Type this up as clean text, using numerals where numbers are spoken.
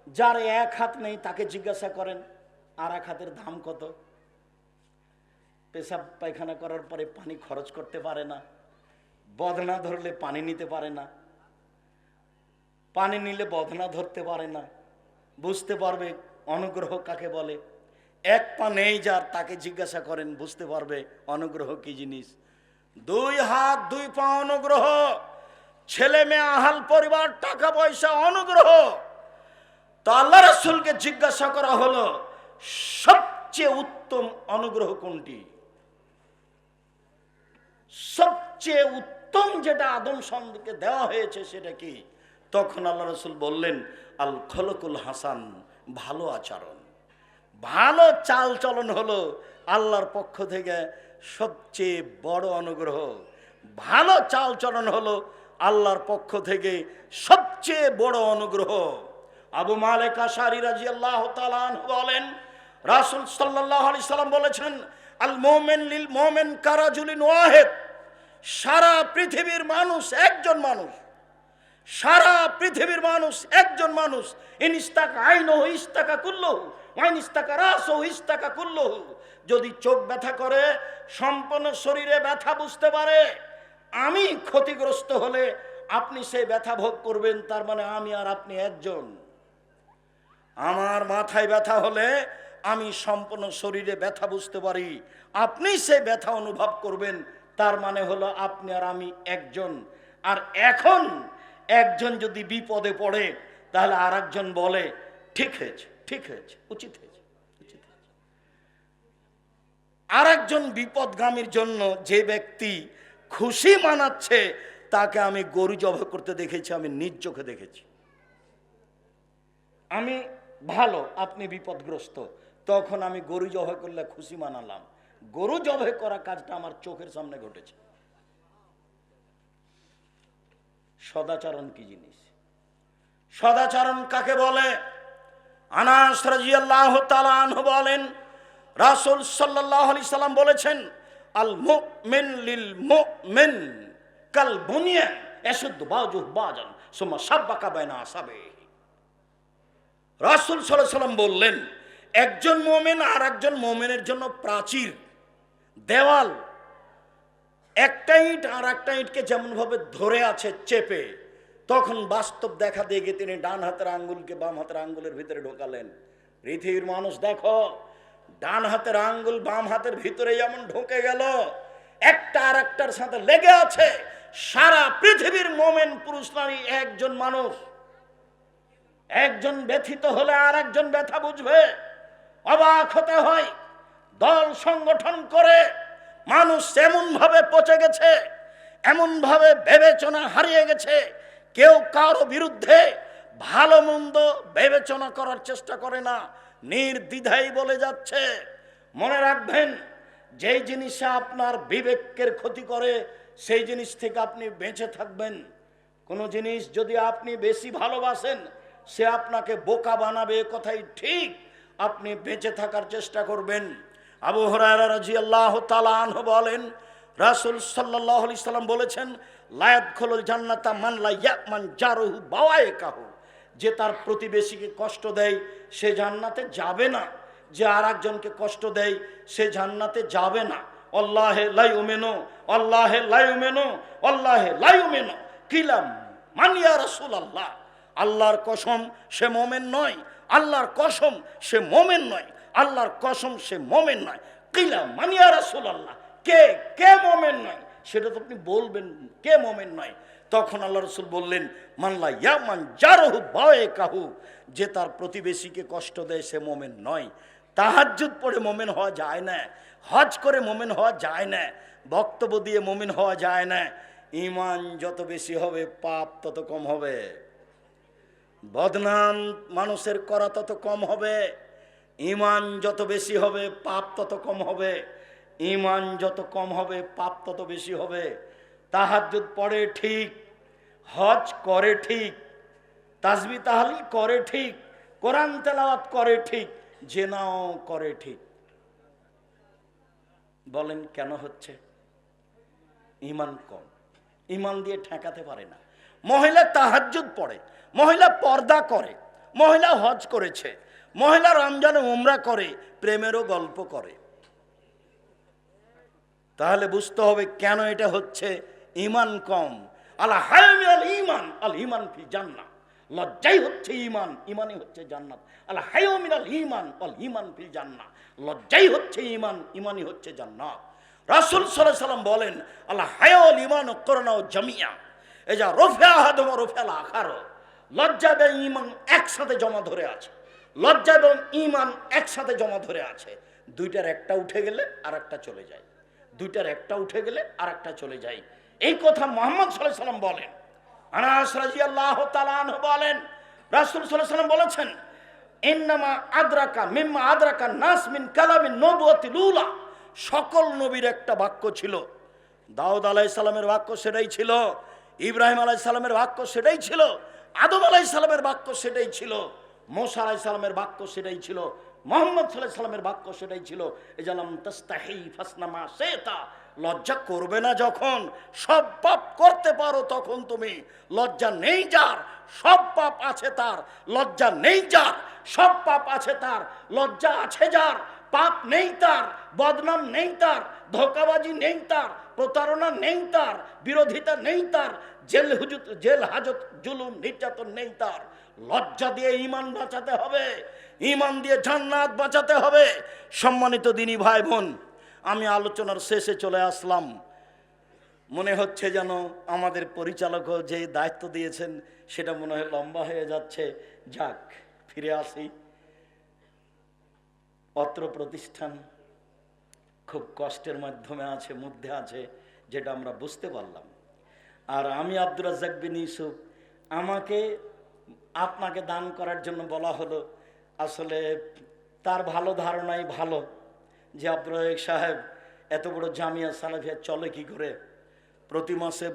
যার এক হাত নেই তাকে জিজ্ঞাসা করেন আর এক হাতের দাম কত। পেশাব পায়খানা করার পরে পানি খরচ করতে পারে না, বদনা ধরলে পানি নিতে পারে না, পানি নিলে বদনা ধরতে পারে না, বুঝতে পারবে অনুগ্রহ কাকে বলে। এক পা নেই যার, তাকে জিজ্ঞাসা করেন, বুঝতে পারবে অনুগ্রহ কি জিনিস। দুই হাত দুই পা অনুগ্রহ, ছেলে মেয়ে আহাল পরিবার টাকা পয়সা অনুগ্রহ। তো আল্লাহ রাসূলকে জিজ্ঞাসা করা হলো সবচেয়ে উত্তম অনুগ্রহ কোনটি, সবচেয়ে উত্তম যেটা আদম সন্তানকে দেওয়া হয়েছে সেটা কি। তখন আল্লাহ রাসূল বললেন আল খলকুল হাসান, ভালো আচরণ, ভালো চাল চলন হলো আল্লাহর পক্ষ থেকে সবচেয়ে বড় অনুগ্রহ। ভালো চাল চলন হলো আল্লাহর পক্ষ থেকে সবচেয়ে বড় অনুগ্রহ। আবু মালিক আশআরী রাদিয়াল্লাহু তাআলা আনহু বলেন রাসূল সাল্লাল্লাহু আলাইহি সাল্লাম বলেছেন আল মুমিন লিল মুমিন কারাজুলিন ওয়াহিদ, সারা পৃথিবীর মানুষ একজন মানুষ, সারা পৃথিবীর মানুষ একজন মানুষ। ইনস্তাকা আইনুহু ইস্তাকা কুল্লুহু ওয়া ইনস্তাকা রাসুহু ইস্তাকা কুল্লুহু। যদি চোখ ব্যথা করে সম্পূর্ণ শরীরে ব্যথা বুঝতে পারে, আমি ক্ষতিগ্রস্ত হলে আপনি সেই ব্যথা ভোগ করবেন, তার মানে আমি আর আপনি একজন। আমার মাথায় ব্যথা হলে আমি সম্পূর্ণ শরীরে ব্যথা বুঝতে পারি, আপনি সেই ব্যথা অনুভব করবেন, তার মানে হলো আপনি আর আমি একজন। আর এখন একজন যদি বিপদে পড়ে তাহলে আর একজন বলে ঠিক হয়েছে, ঠিক হয়েছে, উচিত হয়েছে, উচিত হয়েছে। আর একজন বিপদগামীর জন্য যে ব্যক্তি খুশি মানাচ্ছে তাকে আমি গরু জবাই করতে দেখেছি, আমি নিজ চোখে দেখেছি। আমি ভালো, আপনি বিপদগ্রস্ত, তখন আমি গরু জবাই করলে খুশি মানালাম। গরু জবাই করা কাজটা আমার চোখের সামনে ঘটেছে। সদাচরণ কি জিনিস, সদাচরণ কাকে বলে? আনাস রাদিয়াল্লাহু তাআলা আনহু বলেন রাসূল সাল্লাল্লাহু আলাইহি সাল্লাম বলেছেন আল মুমিন লিল মুমিন কাল বুনিয়ান ইয়াশুদ্দু বাযুহু বাযান সুম্মা শাব্বাকা বাইনা আসাবিহি। রাসূল সাল্লাল্লাহু আলাইহি সাল্লাম বললেন একজন মুমিন আর একজন মুমিনের জন্য প্রাচীর, দেওয়াল। একটা ইট আর একটা ইটকে যেমন ভাবে ধরে আছে চেপে, তখন বাস্তব দেখা দিয়ে গিয়ে তিনি ডান হাতের আঙ্গুলকে বাম হাতের আঙ্গুলের ভিতরে ঢোকালেন। পৃথিবীর মানুষ দেখো, ডান হাতের আঙ্গুল বাম হাতের ভিতরে যেমন ঢুকে গেল, একটা আর একটার সাথে লেগে আছে। সারা পৃথিবীর মোমেন পুরুষ নারী একজন মানুষ। একজন ব্যথিত হলে আর একজন ব্যথা বুঝবে। অবাক হতে হয়, দল সংগঠন করে মানুষ এমন ভাবে পচে গেছে, এমন ভাবে বিবেচনা হারিয়ে গেছে, কেউ কারো বিরুদ্ধে ভালো মন্দ বিবেচনা করার চেষ্টা করে না, নির্দ্বিধায় বলে যাচ্ছে। মনে রাখবেন, যেই জিনিসে আপনার বিবেকের ক্ষতি করে সেই জিনিস থেকে আপনি বেঁচে থাকবেন। কোনো জিনিস যদি আপনি বেশি ভালোবাসেন সে আপনাকে বোকা বানাবে, কথাই ঠিক, আপনি বেঁচে থাকার চেষ্টা করবেন। আবু হুরায়রা রাদিয়াল্লাহু তাআলা আনহু বলেন রাসূল সাল্লাল্লাহু আলাইহি সাল্লাম বলেছেন লা ইয়াদখুলুল জান্নাতা মান লা ইয়ামান জারুহু বাওয়াইকাহু। যে তার প্রতিবেশীকে কষ্ট দেয় সে জান্নাতে যাবে না, যে আর একজনকে কষ্ট দেয় সে জান্নাতে যাবে না। আল্লাহে লা ইউমিনু, আল্লাহে লা ইউমিনু, আল্লাহে লা ইউমিনু। কিলাম মান ইয়া রাসূলুল্লাহ, আল্লাহর কসম সে মুমিন নয়, আল্লাহর কসম সে মুমিন নয়, আল্লাহর কসম সে মুমিন নয়। কিলাম মান ইয়া রাসূলুল্লাহ, কে কে মুমিন নয় সেটা তো আপনি বলবেন, কে মুমিন নয়। তখন আল্লাহ রাসূল বললেন মান লা ইয়ামান জারহু বাওয়াইকাহু, যে তার প্রতিবেশীকে কষ্ট দেয় সে মুমিন নয়। তাহাজ্জুদ পড়ে মুমিন হওয়া যায় না, হজ করে মুমিন হওয়া যায় না, বক্তব্য দিয়ে মুমিন হওয়া যায় না। ঈমান যত বেশি হবে পাপ তত কম হবে, বদনাম মানুষের করা তত কম হবে। ঈমান যত বেশি হবে পাপ তত কম হবে, ঈমান যত কম হবে পাপ তত বেশি হবে। তাহাজ্জুদ পড়ে ঠিক, হজ করে ঠিক, তাসবিহ তাহলিল করে ঠিক, কোরআন তেলাওয়াত করে ঠিক, জিনাও করে ঠিক। বলেন কেন হচ্ছে? ঈমান কম, ঈমান দিয়ে ঠেকাতে পারে না। মহিলা তাহাজ্জুদ পড়ে, মহিলা পর্দা করে, মহিলা হজ করেছে, মহিলা রমজানে উমরা করে, প্রেমেরও গল্প করে। তাহলে বুঝতে হবে কেন এটা হচ্ছে, ঈমান কম। আল হায়ামি আল ঈমান, আল ঈমান ফি জান্নাহ। লজ্জাই হচ্ছে ঈমান, ঈমানই হচ্ছে জান্নাত। আল হায়ামি আল ঈমান, আল ঈমান ফি জান্নাহ। লজ্জাই হচ্ছে ঈমান, ঈমানই হচ্ছে জান্নাত। রাসূল সাল্লাল্লাহু আলাইহি ওয়াসাল্লাম বলেন, আল হায়া ওয়াল ঈমান করনাও জামিয়া, এজা রফিআ আহাদুম রফিআল আখার। লজ্জা এবং ঈমান একসাথে জমা ধরে আছে, লজ্জা এবং ঈমান একসাথে জমা ধরে আছে। দুইটার একটা উঠে গেলে আর একটা চলে যায়, দুইটার একটা উঠে গেলে আর একটা চলে যায়। এই কথা মুহাম্মদ সাল্লাল্লাহু আলাইহি ওয়াসাল্লাম বলেন। আনাস রাদিয়াল্লাহু তাআলা আনহু বলেন, রাসূল সাল্লাল্লাহু আলাইহি ওয়াসাল্লাম বলেছেন, ইন্নামা আদরাকা মিম্মা আদরাকা নাস মিন কালামিন নবুওয়াতিল উলা। সকল নবীর একটা বাক্য ছিল। দাউদ আলাইহিস সালামের বাক্য সেটাই ছিল, ইব্রাহিম আলাইহিস সালামের বাক্য সেটাই ছিল, আদম আলাইহিস সালামের বাক্য সেটাই ছিল, মুসা আলাইহিস সালামের বাক্য সেটাই ছিল, মুহাম্মদ সাল্লাল্লাহু আলাইহি সাল্লামের বাক্য সেটাই ছিল। এজালাম তাস্তাহি ফাসনামা সেতা। লজ্জা করবে না যখন, সব পাপ করতে পারো তখন তুমি। লজ্জা নেই যার, সব পাপ আছে তার। লজ্জা নেই যার, সব পাপ আছে তার। লজ্জা আছে যার, পাপ নেই তার, বদনাম নেই তার, ধোঁকাবাজি নেই তার, প্রতারণা নেই তার, বিরোধিতা নেই তার, জেল হাজত জুলুম নির্যাতন নেই তার। লজ্জা দিয়ে ঈমান বাঁচাতে হবে, ঈমান দিয়ে জান্নাত বাঁচাতে হবে। সম্মানিত দিনী ভাই বোন, আমি আলোচনার শেষে চলে আসলাম। মনে হচ্ছে যেন আমাদের পরিচালকও যে দায়িত্ব দিয়েছেন সেটা মনে হয় লম্বা হয়ে যাচ্ছে। যাক, ফিরে আসি। অত্র প্রতিষ্ঠান খুব কষ্টের মাধ্যমে আছে, মধ্যে আছে, যেটা আমরা বুঝতে পারলাম। আর আমি আব্দুর রাজ্জাক বিন ইউসুফ, আমাকে আপনাকে দান করার জন্য বলা হলো। আসলে তার ভালো ধারণাই ভালো যে আব্দুর রাজ্জাক সাহেব এত বড় জামিয়া সালাফিয়া চলে কি করে, প্রতি মাসে